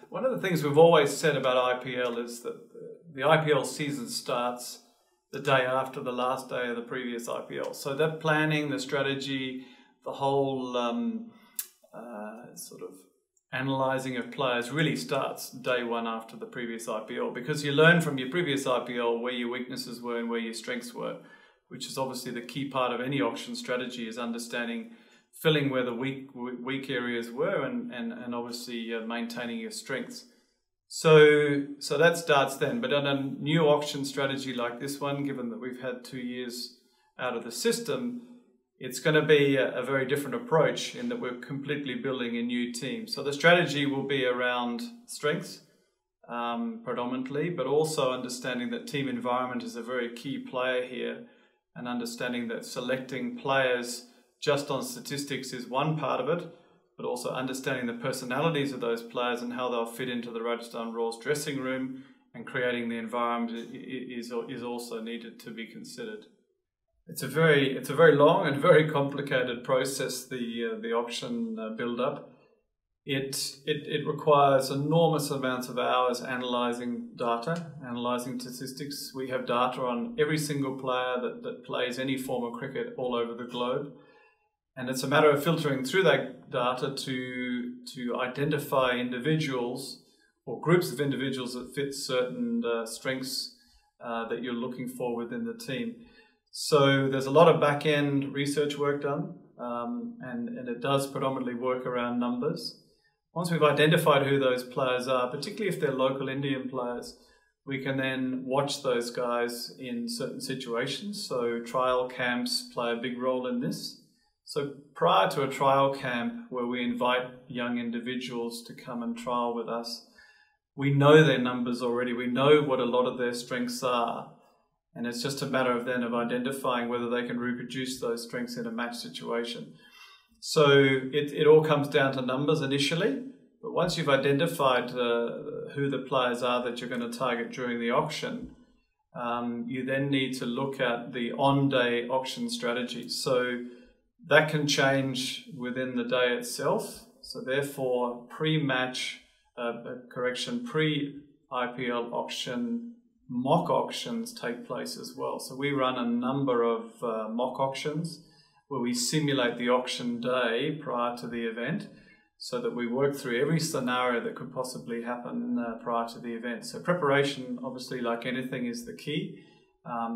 One of the things we've always said about IPL is that the IPL season starts the day after the last day of the previous IPL. So that planning, the strategy, the whole sort of analysing of players really starts day one after the previous IPL, because you learn from your previous IPL where your weaknesses were and where your strengths were, which is obviously the key part of any auction strategy, is understanding, filling where the weak areas were and obviously maintaining your strengths. So that starts then. But on a new auction strategy like this one, given that we've had 2 years out of the system, it's going to be a very different approach in that we're completely building a new team. So the strategy will be around strengths predominantly, but also understanding that team environment is a very key player here, and understanding that selecting players just on statistics is one part of it, but also understanding the personalities of those players and how they'll fit into the Rajasthan Royals dressing room, and creating the environment is also needed to be considered. It's a very long and very complicated process, the auction build-up. It requires enormous amounts of hours analysing data, analysing statistics. We have data on every single player that plays any form of cricket all over the globe. And it's a matter of filtering through that data to identify individuals or groups of individuals that fit certain strengths that you're looking for within the team. So there's a lot of back-end research work done, and it does predominantly work around numbers. Once we've identified who those players are, particularly if they're local Indian players, we can then watch those guys in certain situations. So trial camps play a big role in this. So prior to a trial camp where we invite young individuals to come and trial with us, we know their numbers already. We know what a lot of their strengths are. And it's just a matter of then of identifying whether they can reproduce those strengths in a match situation. So it all comes down to numbers initially, but once you've identified who the players are that you're going to target during the auction, you then need to look at the on-day auction strategy. So that can change within the day itself. So therefore, pre-match, pre-IPL auction, mock auctions take place as well. So we run a number of mock auctions where we simulate the auction day prior to the event, so that we work through every scenario that could possibly happen prior to the event. So preparation, obviously, like anything, is the key.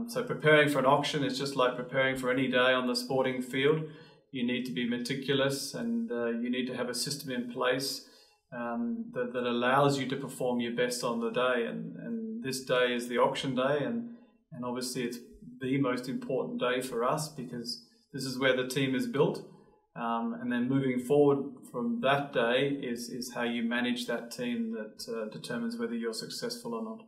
So preparing for an auction is just like preparing for any day on the sporting field. You need to be meticulous, and you need to have a system in place that allows you to perform your best on the day. And this day is the auction day, and obviously it's the most important day for us, because this is where the team is built. And then moving forward from that day is how you manage that team that determines whether you're successful or not.